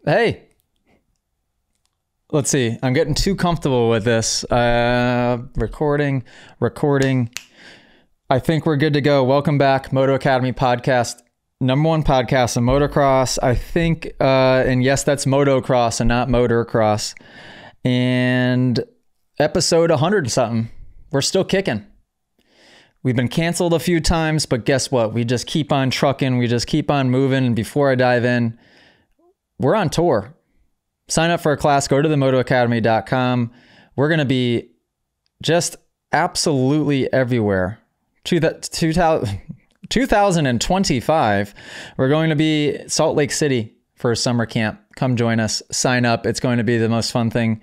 Hey, let's see. I'm getting too comfortable with this. Recording. I think we're good to go. Welcome back, Moto Academy podcast. #1 podcast on motocross. I think, and yes, that's motocross and not motorcross. And episode 100 something. We're still kicking. We've been canceled a few times, but guess what? We just keep on trucking. We just keep on moving. And before I dive in, we're on tour. Sign up for a class. Go to themotoacademy.com. We're going to be just absolutely everywhere. 2025, we're going to be Salt Lake City for a summer camp. Come join us. Sign up. It's going to be the most fun thing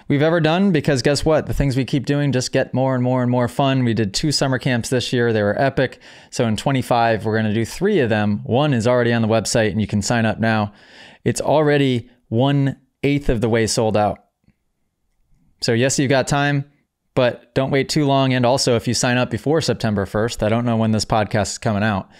we've ever done because guess what? The things we keep doing just get more and more and more fun. We did 2 summer camps this year. They were epic. So in 25, we're going to do 3 of them. 1 is already on the website and you can sign up now. It's already 1/8 of the way sold out. So yes, you've got time, but don't wait too long. And also if you sign up before September 1st, I don't know when this podcast is coming out,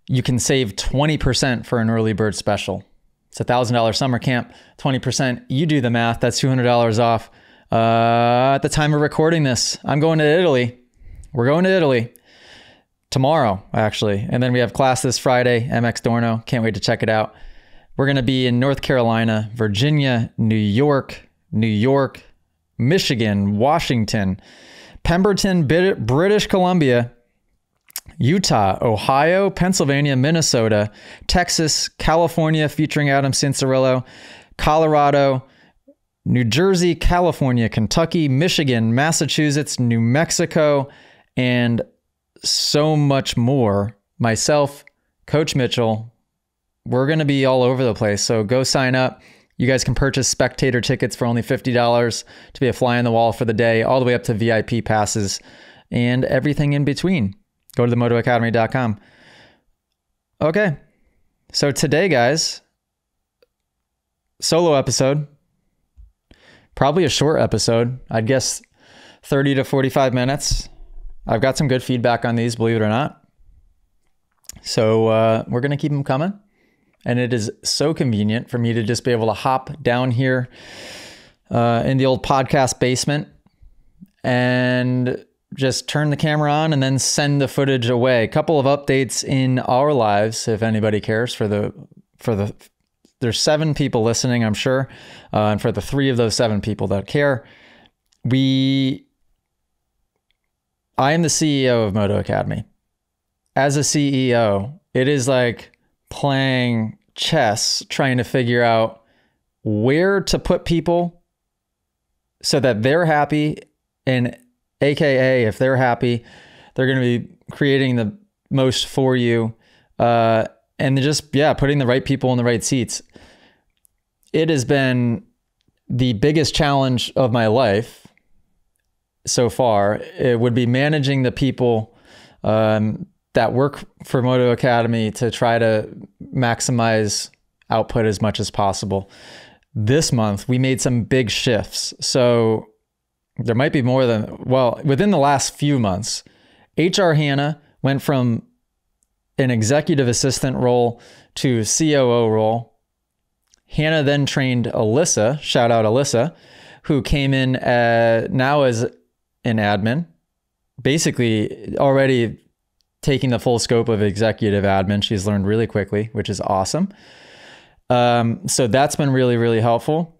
you can save 20% for an early bird special. It's $1,000 summer camp, 20%. You do the math. That's $200 off. At the time of recording this, I'm going to Italy. We're going to Italy tomorrow, actually. And then we have class this Friday, MX Dorno. Can't wait to check it out. We're going to be in North Carolina, Virginia, New York, Michigan, Washington, Pemberton, British Columbia, Utah, Ohio, Pennsylvania, Minnesota, Texas, California, featuring Adam Cincerillo, Colorado, New Jersey, California, Kentucky, Michigan, Massachusetts, New Mexico, and so much more. Myself, Coach Mitchell, we're going to be all over the place. So go sign up. You guys can purchase spectator tickets for only $50 to be a fly on the wall for the day, all the way up to VIP passes and everything in between. Go to themotoacademy.com. Okay. So today, guys, solo episode, probably a short episode. I'd guess 30 to 45 minutes. I've got some good feedback on these, believe it or not. So we're going to keep them coming. And it is so convenient for me to just be able to hop down here in the old podcast basement and just turn the camera on and then send the footage away. A couple of updates in our lives, if anybody cares, there's 7 people listening, I'm sure. And for the 3 of those 7 people that care, I am the CEO of Moto Academy. As a CEO, it is like playing chess, trying to figure out where to put people so that they're happy, and AKA if they're happy, they're going to be creating the most for you, and just putting the right people in the right seats. It has been the biggest challenge of my life so far. It would be managing the people that work for Moto Academy to try to maximize output as much as possible. This month, we made some big shifts. So there might be more than, within the last few months, HR Hannah went from an executive assistant role to COO role. Hannah then trained Alyssa, shout out Alyssa, who came in now as an admin, basically already taking the full scope of executive admin. She's learned really quickly, which is awesome. So that's been really, really helpful.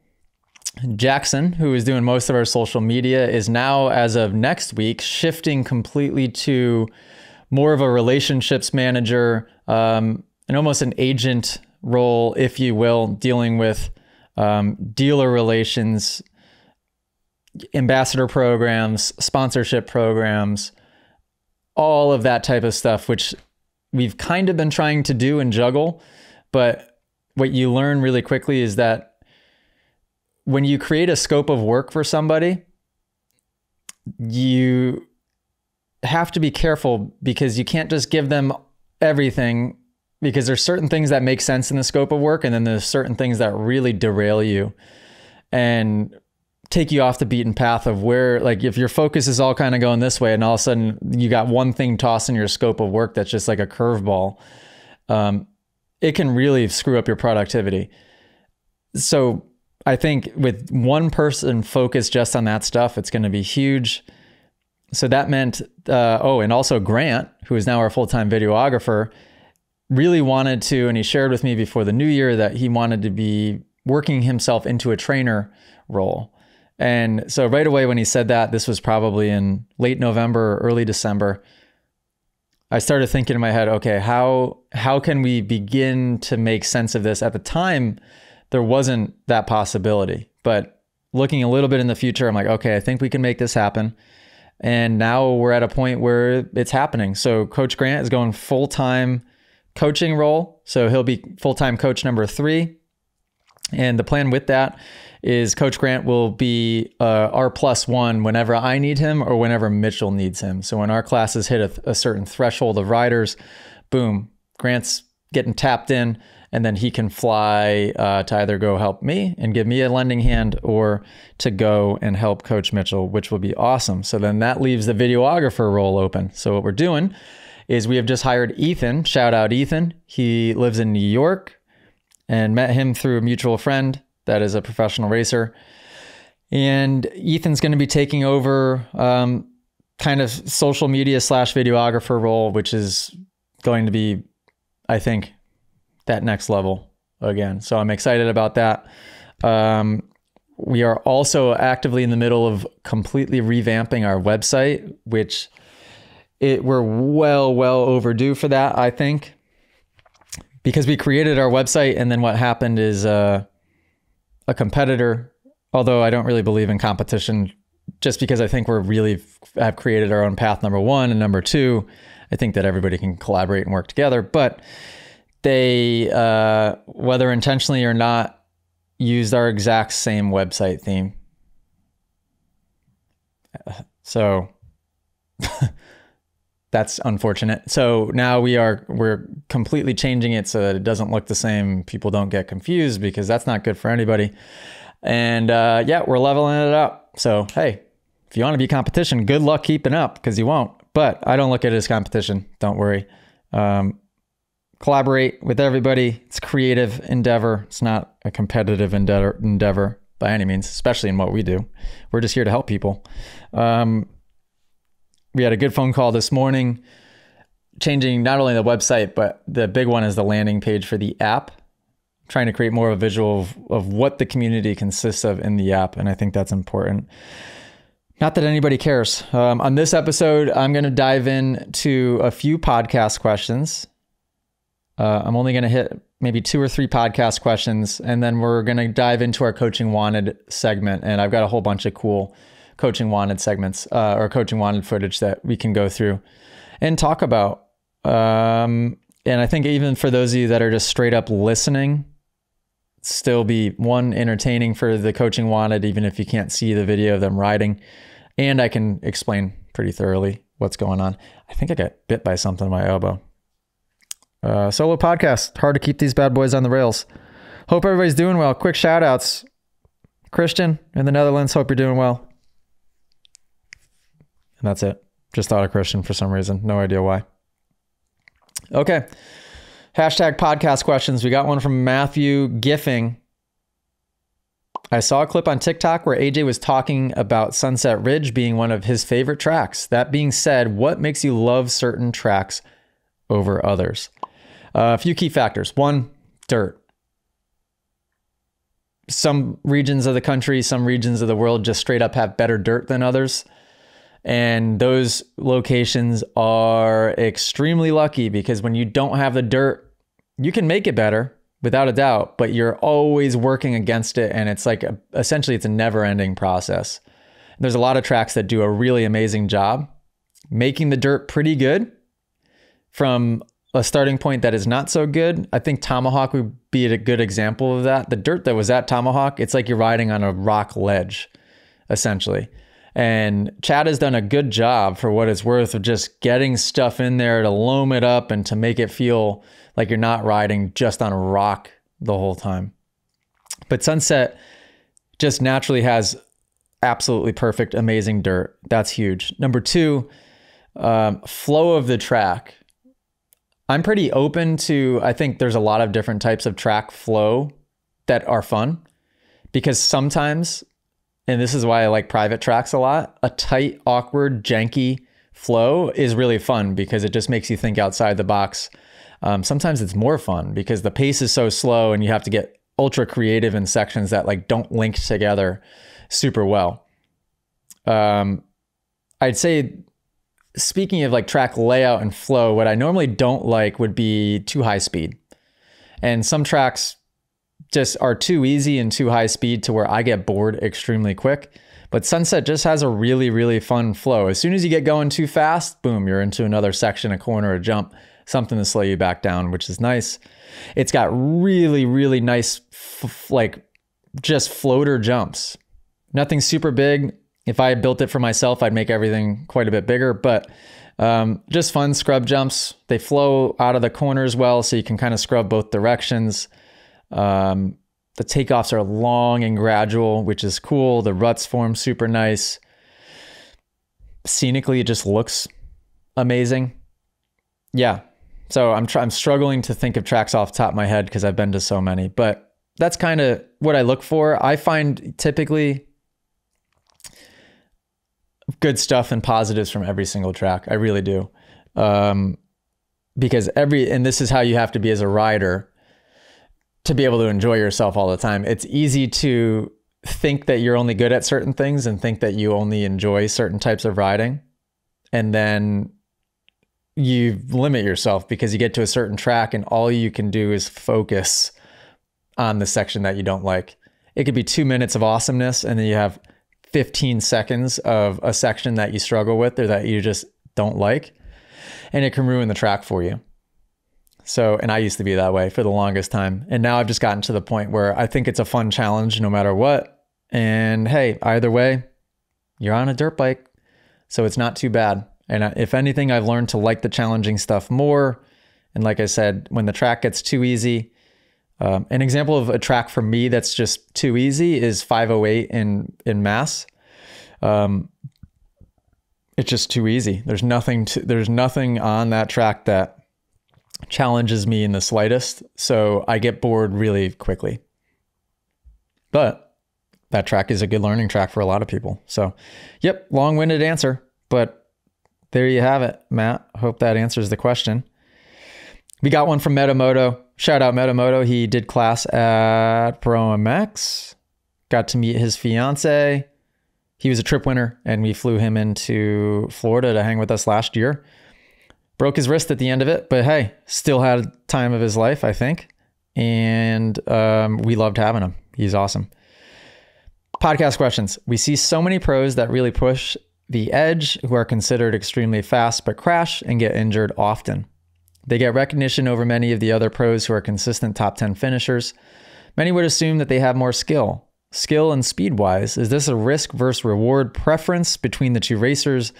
Jackson, who is doing most of our social media, is now, as of next week, shifting completely to more of a relationships manager, and almost an agent role, if you will, dealing with dealer relations, ambassador programs, sponsorship programs, all of that type of stuff, which we've kind of been trying to do and juggle. But what you learn really quickly is that when you create a scope of work for somebody, you have to be careful because you can't just give them everything, because there's certain things that make sense in the scope of work, and then there's certain things that really derail you and take you off the beaten path of where, like, if your focus is all kind of going this way and all of a sudden you got one thing tossed in your scope of work that's just like a curveball, it can really screw up your productivity. So I think with one person focused just on that stuff, it's going to be huge. So that meant, and also Grant, who is now our full-time videographer, really wanted to, and he shared with me before the new year that he wanted to be working himself into a trainer role. And so right away when he said that, this was probably in late November or early December, I started thinking in my head, okay, how can we begin to make sense of this? At the time, there wasn't that possibility, but looking a little bit in the future, I'm like, okay, I think we can make this happen. And now we're at a point where it's happening. So Coach Grant is going full-time coaching role. So he'll be full-time coach number 3. And the plan with that is Coach Grant will be our +1 whenever I need him or whenever Mitchell needs him. So when our classes hit a certain threshold of riders, boom, Grant's getting tapped in, and then he can fly to either go help me and give me a lending hand or to go and help Coach Mitchell, which will be awesome. So then that leaves the videographer role open. So what we're doing is we have just hired Ethan. Shout out Ethan. He lives in New York and met him through a mutual friend that is a professional racer. And Ethan's going to be taking over kind of social media / videographer role, which is going to be, I think, that next level again. So I'm excited about that. We are also actively in the middle of completely revamping our website, which we're well overdue for that, I think, because we created our website and then what happened is a competitor, although I don't really believe in competition, just because I think we're really have created our own path, number 1, and number 2, I think that everybody can collaborate and work together, but they, whether intentionally or not, used our exact same website theme. So that's unfortunate. So now we're completely changing it so that it doesn't look the same. People don't get confused because that's not good for anybody. And yeah, we're leveling it up. So, hey, if you want to be competition, good luck keeping up because you won't. But I don't look at it as competition. Don't worry. Collaborate with everybody. It's a creative endeavor. It's not a competitive endeavor by any means, especially in what we do. We're just here to help people. We had a good phone call this morning, changing not only the website, but the big one is the landing page for the app, trying to create more of a visual of what the community consists of in the app. And I think that's important. Not that anybody cares. On this episode, I'm going to dive into a few podcast questions. I'm only going to hit maybe 2 or 3 podcast questions, and then we're going to dive into our Coaching Wanted segment. And I've got a whole bunch of cool Coaching Wanted segments or Coaching Wanted footage that we can go through and talk about. And I think even for those of you that are just straight up listening, still be one, entertaining for the Coaching Wanted, even if you can't see the video of them riding. And I can explain pretty thoroughly what's going on. I think I got bit by something in my elbow. Solo podcast. Hard to keep these bad boys on the rails. Hope everybody's doing well. Quick shout outs. Christian in the Netherlands. Hope you're doing well. And that's it. Just thought of Christian for some reason. No idea why. Okay. Hashtag podcast questions. We got one from Matthew Giffing. I saw a clip on TikTok where AJ was talking about Sunset Ridge being one of his favorite tracks. That being said, what makes you love certain tracks over others? A few key factors. 1, dirt. Some regions of the country, some regions of the world just straight up have better dirt than others. And those locations are extremely lucky because when you don't have the dirt, you can make it better without a doubt, but you're always working against it. And it's like, essentially it's a never ending process. There's a lot of tracks that do a really amazing job making the dirt pretty good from a starting point that is not so good. I think Tomahawk would be a good example of that. The dirt that was at Tomahawk, it's like you're riding on a rock ledge, essentially. And Chad has done a good job for what it's worth of just getting stuff in there to loam it up and to make it feel like you're not riding just on a rock the whole time. But Sunset just naturally has absolutely perfect, amazing dirt. That's huge. Number 2, flow of the track. I'm pretty open to, I think there's a lot of different types of track flow that are fun. because sometimes, and this is why I like private tracks a lot, a tight, awkward, janky flow is really fun because it just makes you think outside the box. Sometimes it's more fun because the pace is so slow and you have to get ultra creative in sections that like don't link together super well. I'd say, speaking of like track layout and flow, what I normally don't like would be too high speed. And some tracks just are too easy and too high speed to where I get bored extremely quick. But Sunset just has a really, really fun flow. As soon as you get going too fast, boom, you're into another section, a corner, a jump, something to slow you back down, which is nice. It's got really, really nice, like just floater jumps. Nothing super big. If I had built it for myself, I'd make everything quite a bit bigger, but just fun scrub jumps. They flow out of the corners well, so you can kind of scrub both directions. The takeoffs are long and gradual, which is cool. The ruts form super nice. Scenically, it just looks amazing. Yeah. So I'm struggling to think of tracks off the top of my head because I've been to so many, but that's kind of what I look for. I find typically good stuff and positives from every single track. I really do. Because and this is how you have to be as a rider to be able to enjoy yourself all the time. It's easy to think that you're only good at certain things and think that you only enjoy certain types of riding. And then you limit yourself because you get to a certain track and all you can do is focus on the section that you don't like. It could be 2 minutes of awesomeness and then you have 15 seconds of a section that you struggle with or that you just don't like, and it can ruin the track for you. So, and I used to be that way for the longest time. And now I've just gotten to the point where I think it's a fun challenge no matter what. And hey, either way, you're on a dirt bike, so it's not too bad. And if anything, I've learned to like the challenging stuff more. And like I said, when the track gets too easy, an example of a track for me that's just too easy is 508 in Mass. It's just too easy. There's nothing on that track that challenges me in the slightest. So I get bored really quickly. But that track is a good learning track for a lot of people. So, yep, long-winded answer, but there you have it, Matt. Hope that answers the question. We got one from Moto. Shout out Moto. He did class at Pro MX. Got to meet his fiance. He was a trip winner, and we flew him into Florida to hang with us last year. Broke his wrist at the end of it, but hey, still had time of his life, I think. And we loved having him. He's awesome. Podcast questions. We see so many pros that really push the edge who are considered extremely fast but crash and get injured often. They get recognition over many of the other pros who are consistent top 10 finishers. Many would assume that they have more skill. Skill and speed-wise, is this a risk versus reward preference between the two racers,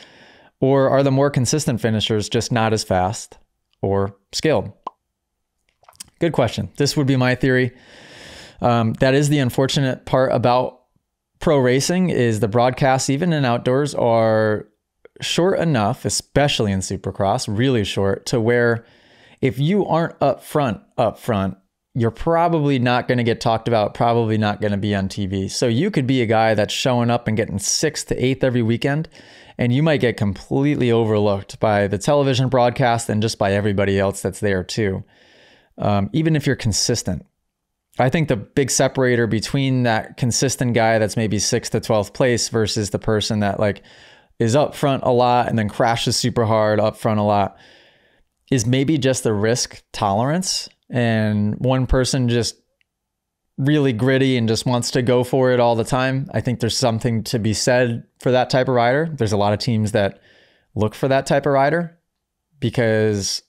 or are the more consistent finishers just not as fast or skilled? Good question. This would be my theory. That is the unfortunate part about pro racing is the broadcasts, even in outdoors, are short enough, especially in Supercross, really short, to where if you aren't up front, you're probably not going to get talked about, probably not going to be on TV. So you could be a guy that's showing up and getting 6th to 8th every weekend, and you might get completely overlooked by the television broadcast and just by everybody else that's there too. Even if you're consistent. I think the big separator between that consistent guy that's maybe 6th to 12th place versus the person that like is up front a lot and then crashes super hard up front a lot is maybe just the risk tolerance. And one person just really gritty and just wants to go for it all the time. I think there's something to be said for that type of rider. There's a lot of teams that look for that type of rider because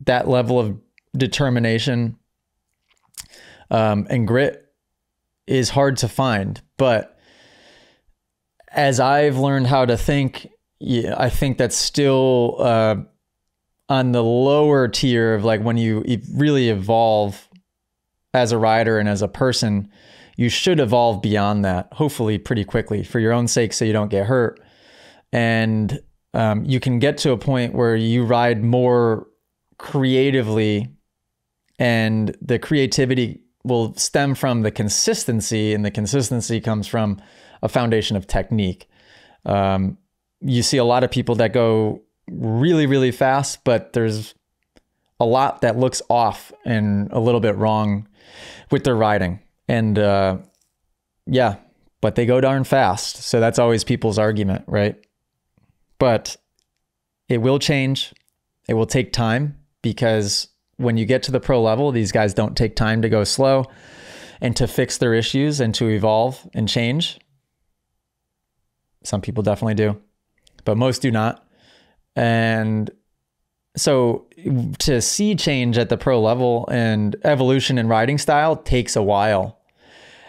that level of determination and grit is hard to find. But as I've learned how to think, I think that's still on the lower tier of like when you really evolve as a rider and as a person, you should evolve beyond that, hopefully pretty quickly for your own sake so you don't get hurt. And you can get to a point where you ride more creatively and the creativity will stem from the consistency, and the consistency comes from a foundation of technique. You see a lot of people that go really, really fast, but there's a lot that looks off and a little bit wrong with their riding. And yeah, but they go darn fast. So that's always people's argument, right? But it will change. It will take time, because when you get to the pro level, these guys don't take time to go slow and to fix their issues and to evolve and change. Some people definitely do, but most do not. And so to see change at the pro level and evolution in riding style takes a while.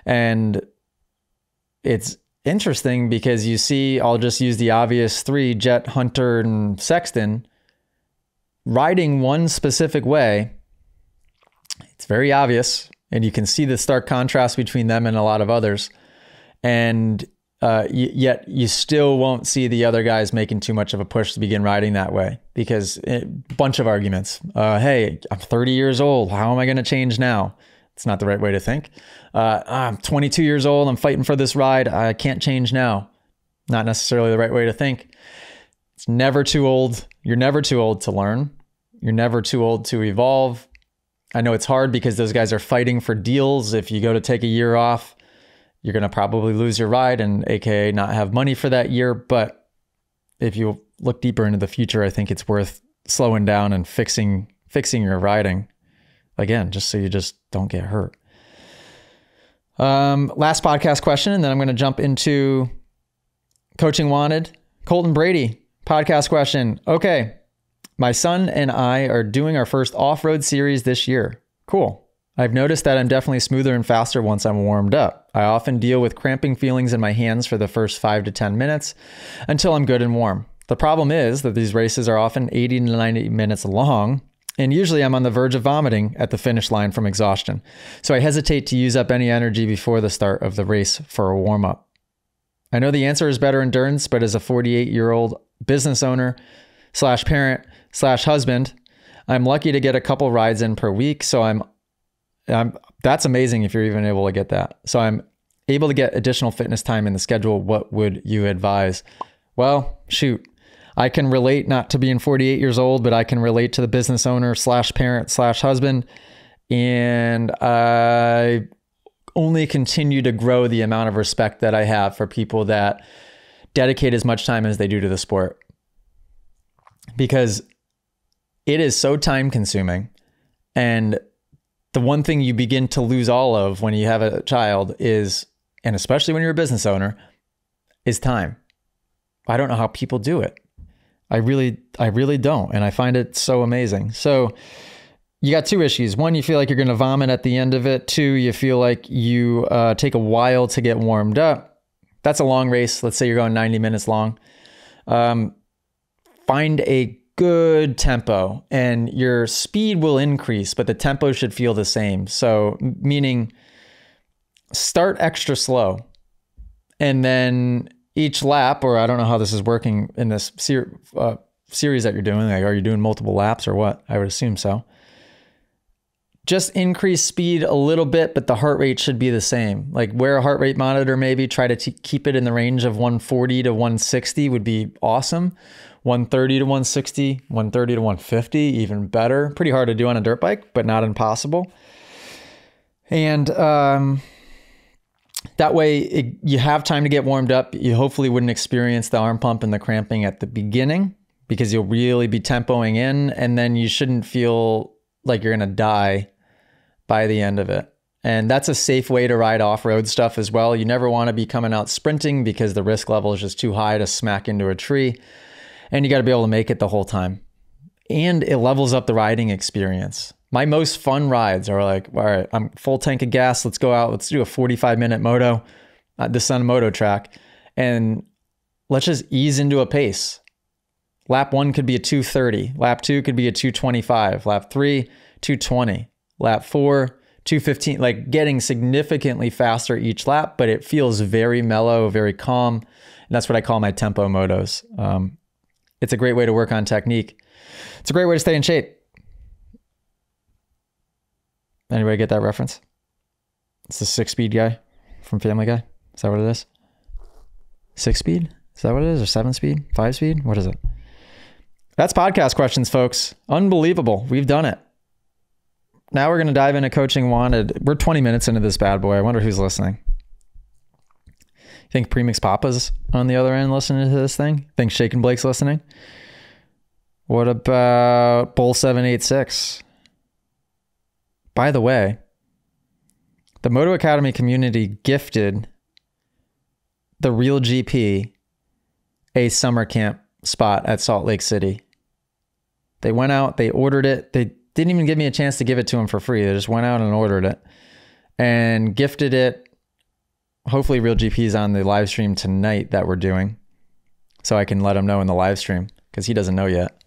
And it's interesting because you see, I'll just use the obvious three, Jet, Hunter, and Sexton, riding one specific way. It's very obvious, and you can see the stark contrast between them and a lot of others. And yet you still won't see the other guys making too much of a push to begin riding that way, because a bunch of arguments. Hey, I'm 30 years old. How am I going to change now? It's not the right way to think. I'm 22 years old. I'm fighting for this ride. I can't change now. Not necessarily the right way to think. It's never too old. You're never too old to learn. You're never too old to evolve. I know it's hard because those guys are fighting for deals. If you go to take a year off, you're going to probably lose your ride and AKA not have money for that year. But if you look deeper into the future, I think it's worth slowing down and fixing your riding. Again, just so you just don't get hurt. Last podcast question, and then I'm going to jump into Coaching Wanted. Colton Brady, podcast question. Okay, my son and I are doing our first off-road series this year. Cool. I've noticed that I'm definitely smoother and faster once I'm warmed up. I often deal with cramping feelings in my hands for the first 5 to 10 minutes until I'm good and warm. The problem is that these races are often 80 to 90 minutes long, and usually I'm on the verge of vomiting at the finish line from exhaustion. So I hesitate to use up any energy before the start of the race for a warm-up. I know the answer is better endurance, but as a 48-year-old business owner / parent / husband, I'm lucky to get a couple rides in per week. So that's amazing if you're even able to get that. So I'm able to get additional fitness time in the schedule. What would you advise? Well, shoot. I can relate not to being 48 years old, but I can relate to the business owner / parent / husband. And I only continue to grow the amount of respect that I have for people that dedicate as much time as they do to the sport, because it is so time consuming. And the one thing you begin to lose all of when you have a child is, and especially when you're a business owner, is time. I don't know how people do it. I really don't. And I find it so amazing. So you got two issues. One, you feel like you're going to vomit at the end of it. Two, you feel like you take a while to get warmed up. That's a long race. Let's say you're going 90 minutes long. Find a good tempo, and your speed will increase, but the tempo should feel the same. So meaning start extra slow, and then each lap, or I don't know how this is working in this series that you're doing. Like, are you doing multiple laps or what? I would assume so. Just increase speed a little bit, but the heart rate should be the same. Like, wear a heart rate monitor, maybe try to keep it in the range of 140 to 160 would be awesome. 130 to 160, 130 to 150, even better. Pretty hard to do on a dirt bike, but not impossible. And that way you have time to get warmed up. You hopefully wouldn't experience the arm pump and the cramping at the beginning, because you'll really be tempoing in, and then you shouldn't feel like you're going to die by the end of it. And that's a safe way to ride off-road stuff as well. You never want to be coming out sprinting because the risk level is just too high to smack into a tree. And you got to be able to make it the whole time. And it levels up the riding experience. My most fun rides are like, all right, I'm full tank of gas. Let's go out. Let's do a 45-minute moto, this on a moto track. And let's just ease into a pace. Lap 1 could be a 2:30. Lap 2 could be a 2:25. Lap 3, 2:20. Lap 4, 2:15. Like, getting significantly faster each lap, but it feels very mellow, very calm. And that's what I call my tempo motos. It's a great way to work on technique. It's a great way to stay in shape. Anybody get that reference? It's the 6-speed guy from Family Guy. Is that what it is? 6-speed? Is that what it is? Or 7-speed? 5-speed? What is it? That's podcast questions, folks. Unbelievable. We've done it. Now we're going to dive into Coaching Wanted. We're 20 minutes into this bad boy. I wonder who's listening. You think Premix Papa's on the other end listening to this thing? Think Shaken Blake's listening? What about Bull 786? By the way, the Moto Academy community gifted the Real GP a summer camp spot at Salt Lake City. They went out, they ordered it. They didn't even give me a chance to give it to them for free. They just went out and ordered it and gifted it. Hopefully Real GP's on the live stream tonight that we're doing, so I can let him know in the live stream, because he doesn't know yet.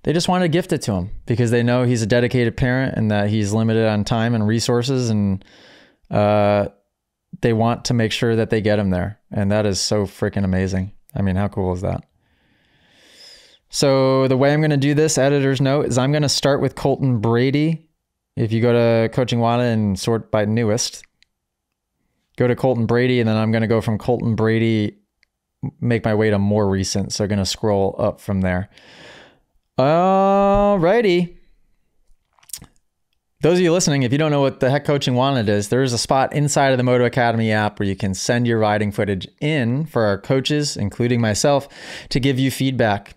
They just wanted to gift it to him because they know he's a dedicated parent and that he's limited on time and resources, and they want to make sure that they get him there. And that is so freaking amazing. I mean, how cool is that? So the way I'm going to do this, editor's note, is I'm going to start with Colton Brady. If you go to Coaching Wanted and sort by newest, go to Colton Brady, and then I'm going to go from Colton Brady, make my way to more recent. So I'm going to scroll up from there. Alrighty. Those of you listening, if you don't know what the heck Coaching Wanted is, there's a spot inside of the Moto Academy app where you can send your riding footage in for our coaches, including myself, to give you feedback.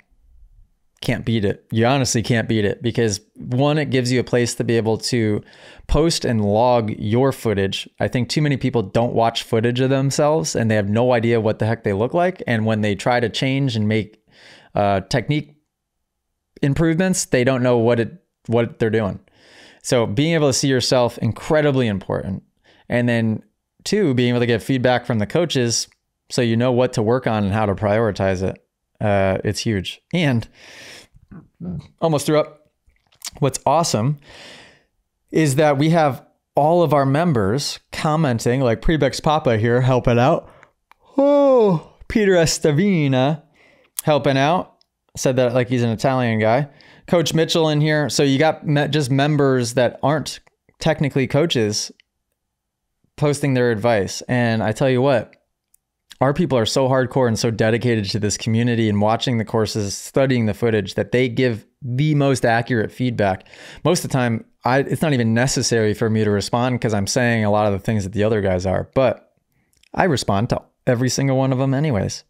Can't beat it. You honestly can't beat it, because one, it gives you a place to be able to post and log your footage. I think too many people don't watch footage of themselves and they have no idea what the heck they look like. And when they try to change and make technique improvements, they don't know what they're doing. So being able to see yourself, incredibly important. And then 2, being able to get feedback from the coaches so you know what to work on and how to prioritize it. It's huge. And almost threw up. What's awesome is that we have all of our members commenting, like Prebex Papa here helping out. Oh, Peter Estavina helping out. Said that like he's an Italian guy. Coach Mitchell in here. So you got just members that aren't technically coaches posting their advice. And I tell you what, our people are so hardcore and so dedicated to this community and watching the courses, studying the footage, that they give the most accurate feedback. Most of the time, it's not even necessary for me to respond because I'm saying a lot of the things that the other guys are, but I respond to every single one of them anyways.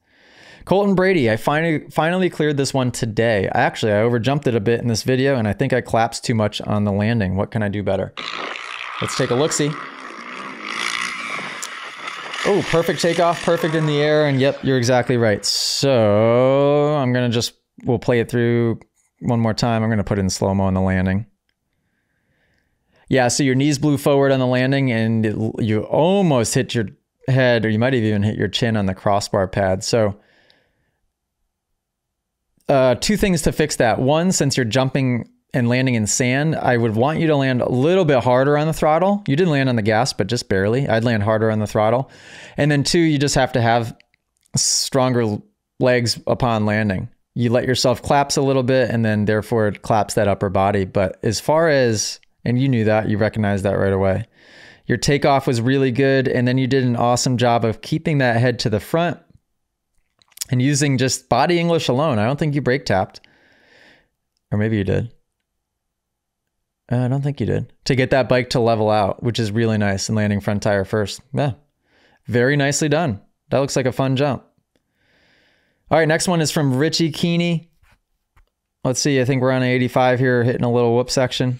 Colton Brady, I finally cleared this one today. I overjumped it a bit in this video, and I think I collapsed too much on the landing. What can I do better? Let's take a look-see. Oh, perfect takeoff, perfect in the air, and yep, you're exactly right. So I'm going to we'll play it through one more time. I'm going to put it in slow-mo on the landing. Yeah, so your knees blew forward on the landing, and you almost hit your head, or you might have even hit your chin on the crossbar pad. So 2 things to fix that. One, since you're jumping and landing in sand, I would want you to land a little bit harder on the throttle. You didn't land on the gas, but just barely. I'd land harder on the throttle. And then 2, you just have to have stronger legs upon landing. You let yourself collapse a little bit, and then therefore it claps that upper body. But as far as, and you knew that, you recognized that right away. Your takeoff was really good. And then you did an awesome job of keeping that head to the front and using just body English alone. I don't think you brake tapped, or maybe you did. I don't think you did, to get that bike to level out, which is really nice, and landing front tire first. Yeah, very nicely done. That looks like a fun jump. All right, next one is from Richie Keeney. Let's see, I think we're on 85 here, hitting a little whoop section.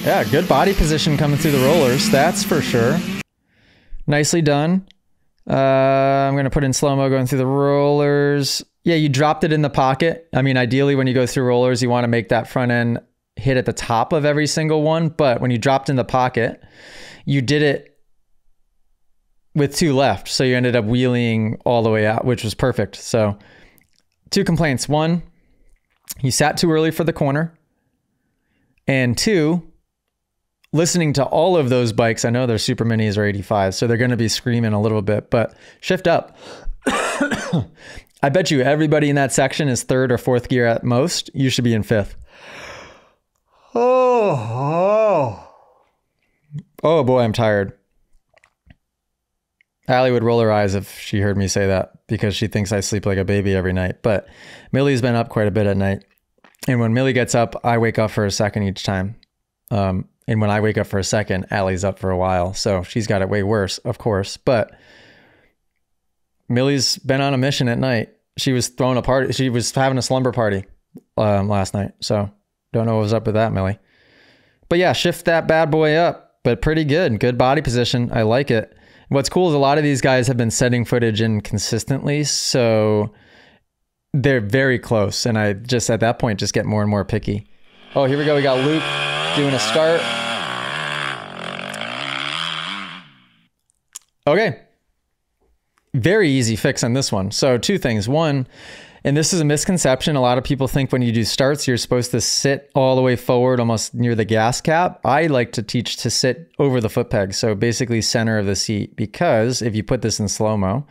Yeah, good body position coming through the rollers, that's for sure. Nicely done. I'm going to put in slow-mo going through the rollers. Yeah, you dropped it in the pocket. I mean, ideally when you go through rollers, you want to make that front end hit at the top of every single one. But when you dropped in the pocket, you did it with 2 left. So you ended up wheeling all the way out, which was perfect. So 2 complaints. 1, you sat too early for the corner. And 2, listening to all of those bikes, I know they're super minis or 85, so they're going to be screaming a little bit, but shift up. I bet you everybody in that section is third or fourth gear at most. You should be in fifth. Oh boy, I'm tired. Allie would roll her eyes if she heard me say that because she thinks I sleep like a baby every night. But Millie's been up quite a bit at night. And when Millie gets up, I wake up for a second each time. And when I wake up for a second, Allie's up for a while. So she's got it way worse, of course. But Millie's been on a mission at night. She was throwing a party. She was having a slumber party last night. So don't know what was up with that, Millie. But yeah, shift that bad boy up. But pretty good. Good body position. I like it. What's cool is a lot of these guys have been setting footage in consistently, so they're very close. And I just, at that point, just get more and more picky. Oh, here we go. We got Luke doing a start. Okay. Very easy fix on this one. So two things. One, and this is a misconception. A lot of people think when you do starts, you're supposed to sit all the way forward, almost near the gas cap. I like to teach to sit over the foot peg. So basically center of the seat, because if you put this in slow-mo,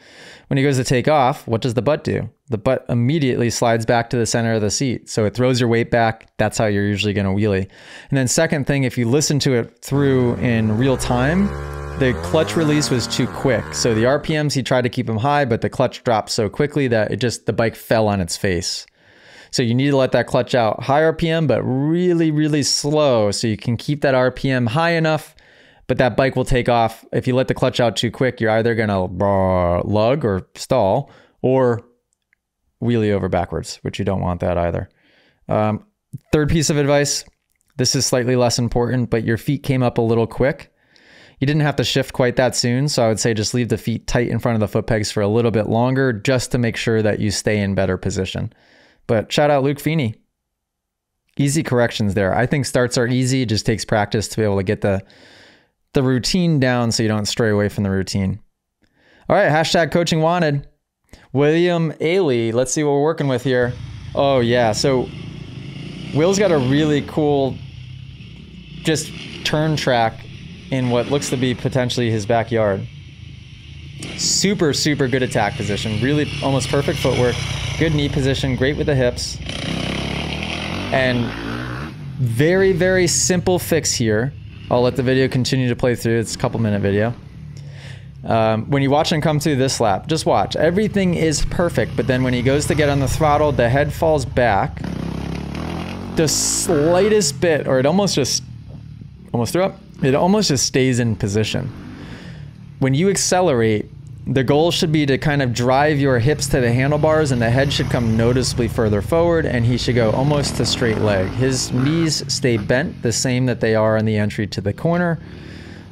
when he goes to take off, what does the butt do? The butt immediately slides back to the center of the seat. So it throws your weight back. That's how you're usually going to wheelie. And then second thing, if you listen to it through in real time, the clutch release was too quick. So the RPMs, he tried to keep them high, but the clutch dropped so quickly that the bike fell on its face. So you need to let that clutch out high RPM, but really, really slow. So you can keep that RPM high enough, but that bike will take off. If you let the clutch out too quick, you're either going to lug or stall or wheelie over backwards, which you don't want that either. Third piece of advice, this is slightly less important, but your feet came up a little quick. You didn't have to shift quite that soon, so I would say just leave the feet tight in front of the foot pegs for a little bit longer just to make sure that you stay in better position. But shout out Luke Feeney. Easy corrections there. I think starts are easy. It just takes practice to be able to get the routine down so you don't stray away from the routine. All right, hashtag coaching wanted. William Ailey, let's see what we're working with here. Oh yeah, so Will's got a really cool just turn track in what looks to be potentially his backyard. Super, super good attack position. Really almost perfect footwork. Good knee position. Great with the hips. And very, very simple fix here. I'll let the video continue to play through. It's a couple-minute video. When you watch him come through this lap, just watch. Everything is perfect, but then when he goes to get on the throttle, the head falls back. The slightest bit, or it almost just threw up. It almost just stays in position. When you accelerate, the goal should be to kind of drive your hips to the handlebars, and the head should come noticeably further forward, and he should go almost to straight leg. His knees stay bent the same that they are in the entry to the corner.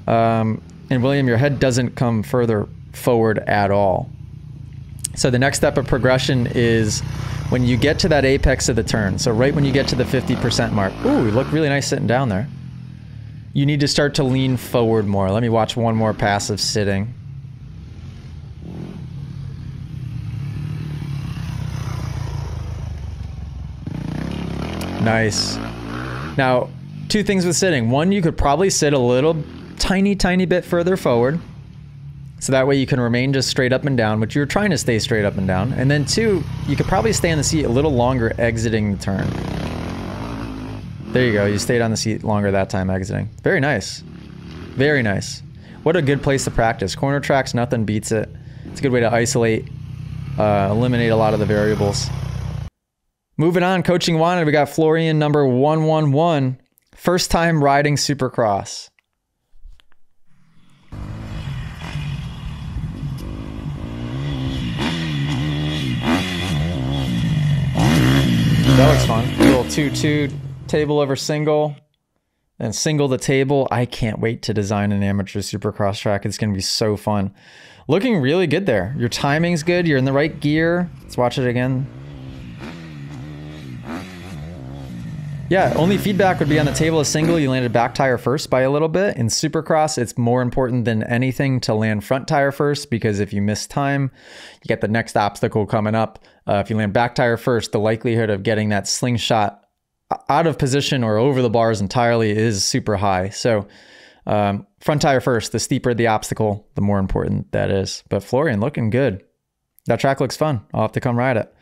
And William, your head doesn't come further forward at all. So the next step of progression is when you get to that apex of the turn. So right when you get to the 50% mark. Ooh, you look really nice sitting down there. You need to start to lean forward more. Let me watch one more pass of sitting. Nice. Now, two things with sitting. One, you could probably sit a little tiny bit further forward. So that way you can remain just straight up and down, which you're trying to stay straight up and down. And then two, you could probably stay in the seat a little longer exiting the turn. There you go. You stayed on the seat longer that time exiting. Very nice. Very nice. What a good place to practice. Corner tracks, nothing beats it. It's a good way to isolate, eliminate a lot of the variables. Moving on, coaching wanted. We got Florian number 111. First time riding Supercross. That looks fun. A little 2-2 table over single, and single to table. I can't wait to design an amateur Supercross track. It's going to be so fun. Looking really good there. Your timing's good. You're in the right gear. Let's watch it again. Yeah, only feedback would be on the table of single. You landed back tire first by a little bit. In Supercross, it's more important than anything to land front tire first, because if you miss time, you get the next obstacle coming up. If you land back tire first, the likelihood of getting that slingshot out of position or over the bars entirely is super high. So front tire first, the steeper the obstacle, the more important that is. But Florian looking good. That track looks fun. I'll have to come ride it.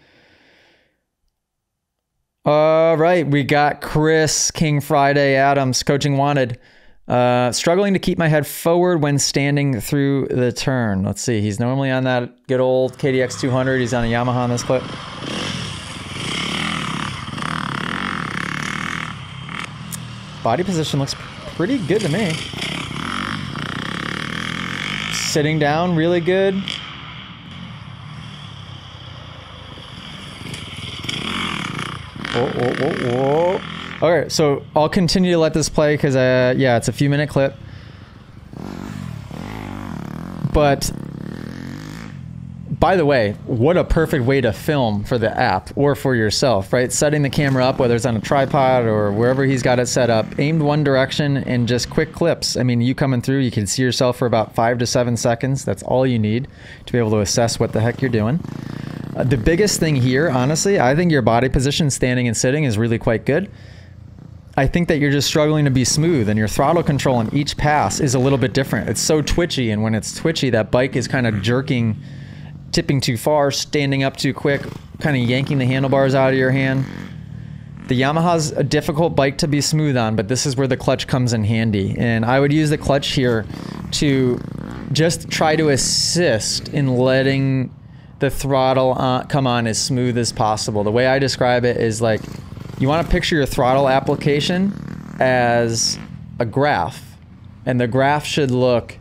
All right, we got Chris King Friday Adams, coaching wanted. Struggling to keep my head forward when standing through the turn. Let's see. He's normally on that good old KDX 200. He's on a Yamaha on this clip. Body position looks pretty good to me. Sitting down, really good. Whoa, whoa, whoa, whoa. Okay, so I'll continue to let this play because, yeah, it's a few minute clip. But, by the way, what a perfect way to film for the app or for yourself, right? Setting the camera up, whether it's on a tripod or wherever he's got it set up, aimed one direction and just quick clips. I mean, you coming through, you can see yourself for about 5 to 7 seconds. That's all you need to be able to assess what the heck you're doing. The biggest thing here, honestly, I think your body position, standing and sitting, is really quite good. I think that you're just struggling to be smooth, and your throttle control on each pass is a little bit different. It's so twitchy, and when it's twitchy, that bike is kind of jerking, tipping too far, standing up too quick, kind of yanking the handlebars out of your hand. The Yamaha's a difficult bike to be smooth on, but this is where the clutch comes in handy. And I would use the clutch here to just try to assist in letting the throttle come on as smooth as possible. The way I describe it is like, you want to picture your throttle application as a graph, and the graph should look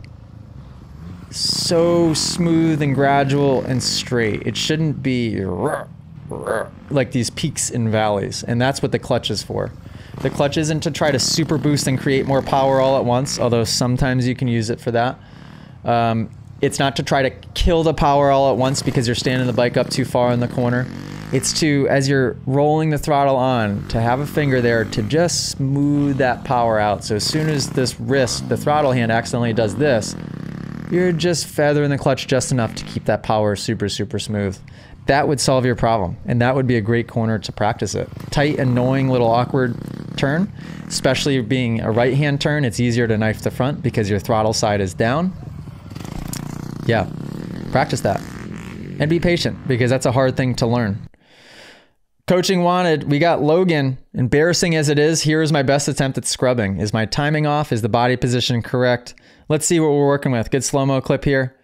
so smooth and gradual and straight. It shouldn't be like these peaks and valleys, and that's what the clutch is for. The clutch isn't to try to super boost and create more power all at once, although sometimes you can use it for that. It's not to try to kill the power all at once because you're standing the bike up too far in the corner. It's to, as you're rolling the throttle on, to have a finger there to just smooth that power out. So as soon as this wrist, the throttle hand, accidentally does this, you're just feathering the clutch just enough to keep that power super, super smooth. That would solve your problem, and that would be a great corner to practice it. Tight, annoying, little awkward turn, especially being a right-hand turn, it's easier to knife the front because your throttle side is down. Yeah, practice that. And be patient, because that's a hard thing to learn. Coaching wanted, we got Logan. Embarrassing as it is, here is my best attempt at scrubbing. Is my timing off? Is the body position correct? Let's see what we're working with. Good slow-mo clip here.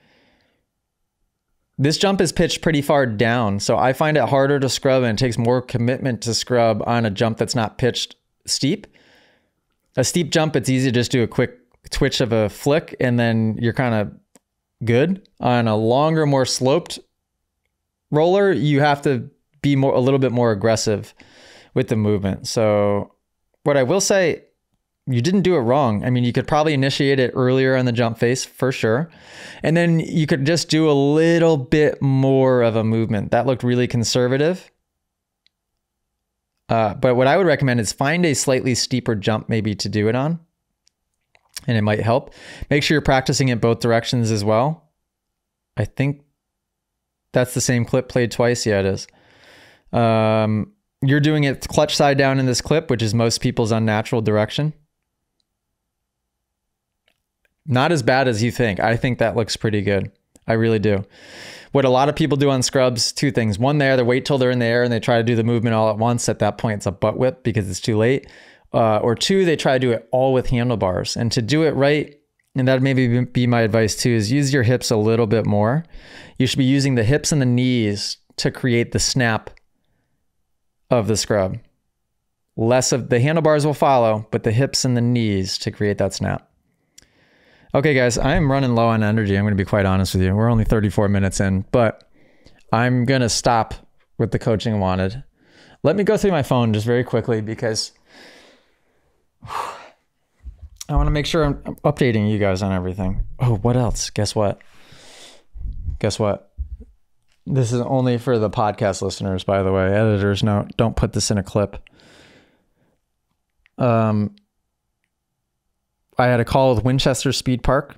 This jump is pitched pretty far down, so I find it harder to scrub, and it takes more commitment to scrub on a jump that's not pitched steep. A steep jump, it's easy to just do a quick twitch of a flick, and then you're kind of good. On a longer, more sloped roller, you have to be a little bit more aggressive with the movement. So what I will say, you didn't do it wrong. I mean, you could probably initiate it earlier on the jump face for sure. And then you could just do a little bit more of a movement. That looked really conservative. But what I would recommend is find a slightly steeper jump maybe to do it on. And it might help. Make sure you're practicing it both directions as well. I think that's the same clip played twice. Yeah, it is. You're doing it clutch side down in this clip, which is most people's unnatural direction. Not as bad as you think. I think that looks pretty good. I really do. What a lot of people do on scrubs, two things. One, they wait till they're in the air and they try to do the movement all at once. At that point, it's a butt whip because it's too late. Or two, they try to do it all with handlebars. And to do it right, and that maybe be my advice too, is use your hips a little bit more. You should be using the hips and the knees to create the snap of the scrub. Less of the handlebars will follow, but the hips and the knees to create that snap. Okay, guys, I'm running low on energy. I'm going to be quite honest with you. We're only 34 minutes in, but I'm going to stop with the coaching wanted. Let me go through my phone just very quickly because I want to make sure I'm updating you guys on everything. Oh, what else? Guess what? Guess what? This is only for the podcast listeners, by the way. Editors, no, don't put this in a clip. I had a call with Winchester Speed Park.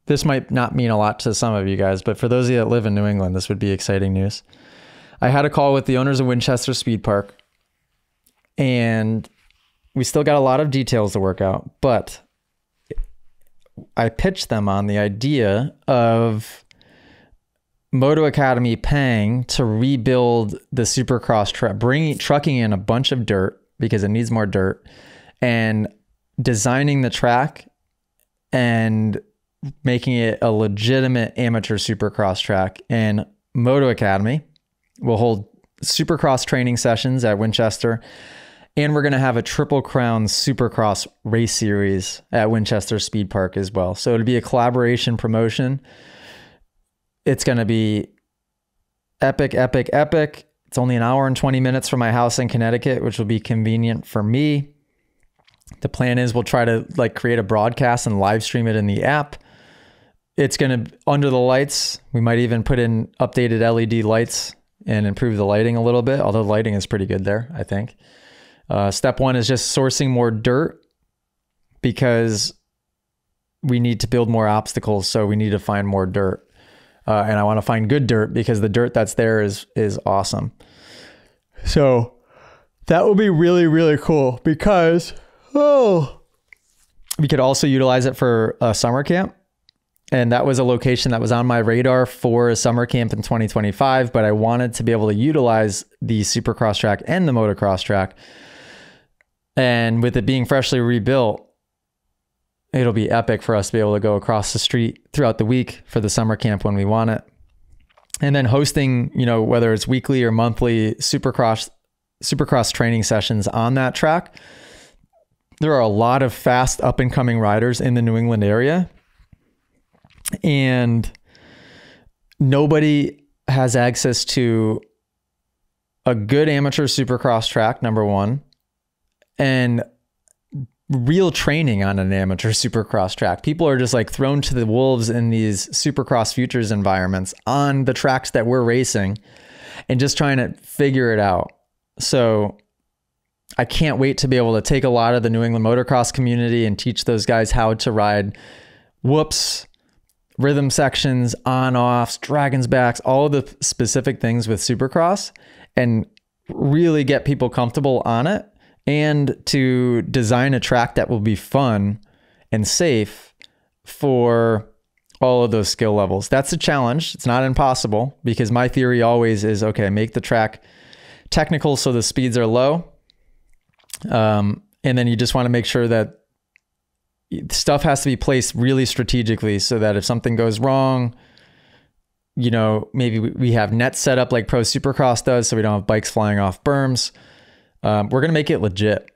This might not mean a lot to some of you guys, but for those of you that live in New England, this would be exciting news. I had a call with the owners of Winchester Speed Park, and we still got a lot of details to work out, but I pitched them on the idea of Moto Academy paying to rebuild the Supercross track, trucking in a bunch of dirt because it needs more dirt, and designing the track and making it a legitimate amateur Supercross track. And Moto Academy will hold Supercross training sessions at Winchester, and we're going to have a Triple Crown Supercross race series at Winchester Speed Park as well. So it'll be a collaboration promotion. It's going to be epic, epic, epic. It's only an hour and 20 minutes from my house in Connecticut, which will be convenient for me. The plan is we'll try to create a broadcast and live stream it in the app. It's going to, under the lights, we might even put in updated LED lights and improve the lighting a little bit, although the lighting is pretty good there, I think. Step one is just sourcing more dirt because we need to build more obstacles. So we need to find more dirt. And I want to find good dirt because the dirt that's there is awesome. So that will be really, really cool because, we could also utilize it for a summer camp. And that was a location that was on my radar for a summer camp in 2025, but I wanted to be able to utilize the Supercross track and the motocross track. And with it being freshly rebuilt, it'll be epic for us to be able to go across the street throughout the week for the summer camp when we want it. And then hosting, whether it's weekly or monthly Supercross training sessions on that track. There are a lot of fast up and coming riders in the New England area, and nobody has access to a good amateur Supercross track, number one, and real training on an amateur Supercross track. People are just thrown to the wolves in these Supercross Futures environments on the tracks that we're racing and just trying to figure it out. So I can't wait to be able to take a lot of the New England motocross community and teach those guys how to ride whoops, rhythm sections, on-offs, dragons backs, all of the specific things with Supercross, and really get people comfortable on it, and to design a track that will be fun and safe for all of those skill levels. That's a challenge. It's not impossible because my theory always is, okay, make the track technical so the speeds are low. And then you just want to make sure that stuff has to be placed really strategically so that if something goes wrong, maybe we have nets set up like Pro Supercross does so we don't have bikes flying off berms. We're going to make it legit.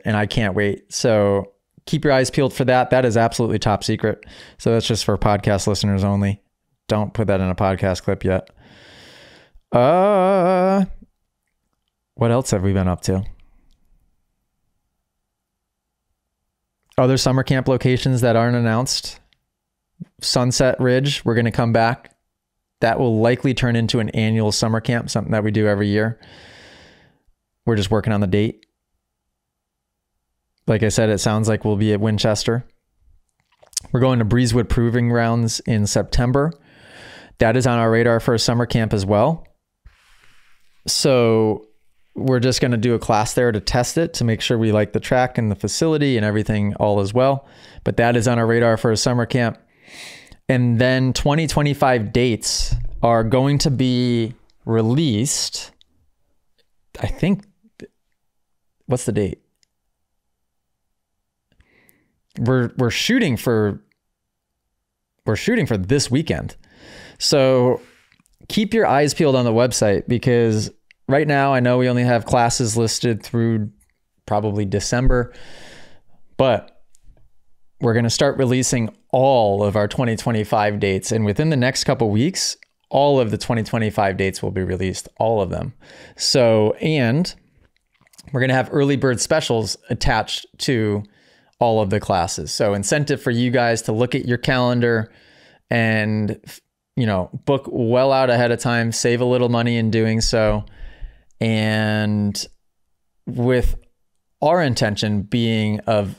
And I can't wait. So keep your eyes peeled for that. That is absolutely top secret. So that's just for podcast listeners only. Don't put that in a podcast clip yet. What else have we been up to? Other summer camp locations that aren't announced. Sunset Ridge, we're going to come back. That will likely turn into an annual summer camp, something that we do every year. We're just working on the date. Like I said, it sounds like we'll be at Winchester. We're going to Breezewood Proving Grounds in September. That is on our radar for a summer camp as well. So we're just going to do a class there to test it, to make sure we like the track and the facility and everything all as well. But that is on our radar for a summer camp. And then 2025 dates are going to be released. I think, what's the date? We're shooting for this weekend. So keep your eyes peeled on the website, because right now I know we only have classes listed through probably December, but we're going to start releasing all of our 2025 dates. And within the next couple of weeks, all of the 2025 dates will be released, all of them. So, and we're going to have early bird specials attached to all of the classes. So incentive for you guys to look at your calendar and, book well out ahead of time, save a little money in doing so. And with our intention being of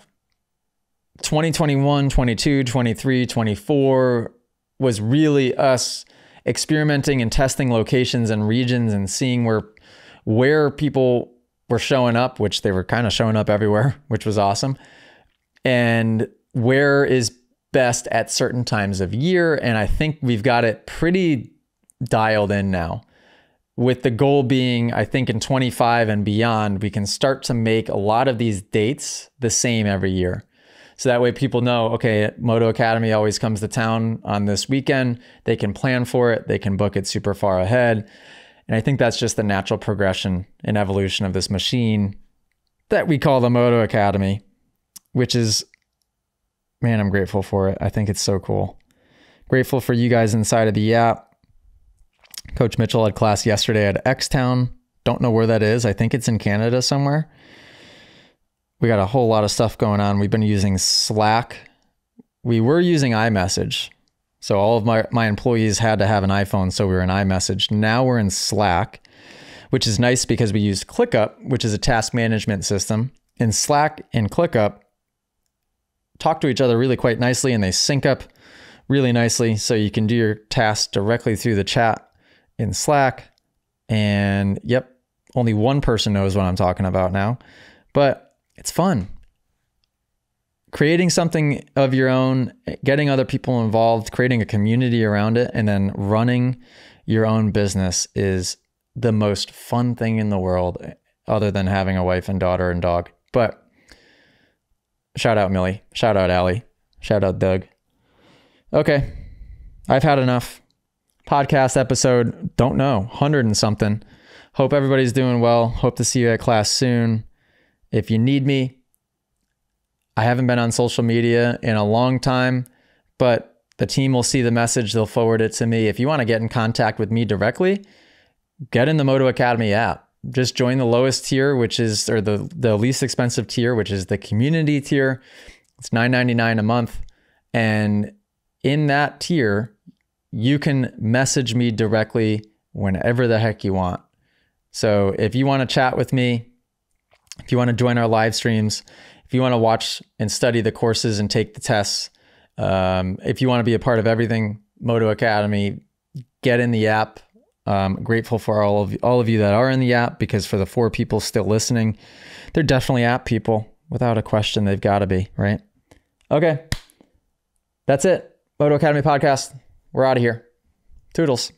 2021, 22, 23, 24 was really us experimenting and testing locations and regions and seeing where people were showing up, which they were kind of showing up everywhere, which was awesome. And where is best at certain times of year. And I think we've got it pretty dialed in now, with the goal being, I think in 25 and beyond, we can start to make a lot of these dates the same every year. So that way people know, okay, Moto Academy always comes to town on this weekend. They can plan for it. They can book it super far ahead. And I think that's just the natural progression and evolution of this machine that we call the Moto Academy, which is, man, I'm grateful for it. I think it's so cool. Grateful for you guys inside of the app. Coach Mitchell had class yesterday at X-Town. Don't know where that is. I think it's in Canada somewhere. We got a whole lot of stuff going on. We've been using Slack. We were using iMessage. So all of my employees had to have an iPhone, so we were in iMessage. Now we're in Slack, which is nice because we use ClickUp, which is a task management system. And Slack and ClickUp talk to each other really quite nicely, and they sync up really nicely. So you can do your tasks directly through the chat in Slack. And yep, only one person knows what I'm talking about now, but it's fun. Creating something of your own, getting other people involved, creating a community around it, and then running your own business is the most fun thing in the world, other than having a wife and daughter and dog. But shout out Millie, shout out Allie, shout out Doug. Okay, I've had enough. Podcast episode, don't know, 100 and something. Hope everybody's doing well. Hope to see you at class soon. If you need me, I haven't been on social media in a long time, but the team will see the message. They'll forward it to me. If you want to get in contact with me directly, get in the Moto Academy app. Just join the lowest tier, which is, or the least expensive tier, which is the community tier. It's $9.99 a month. And in that tier, you can message me directly whenever the heck you want. So if you want to chat with me, if you want to join our live streams, if you want to watch and study the courses and take the tests, if you want to be a part of everything Moto Academy, get in the app. Grateful for all of you that are in the app, because for the 4 people still listening, they're definitely app people. Without a question, they've got to be, right? Okay. That's it. Moto Academy podcast. We're out of here. Toodles.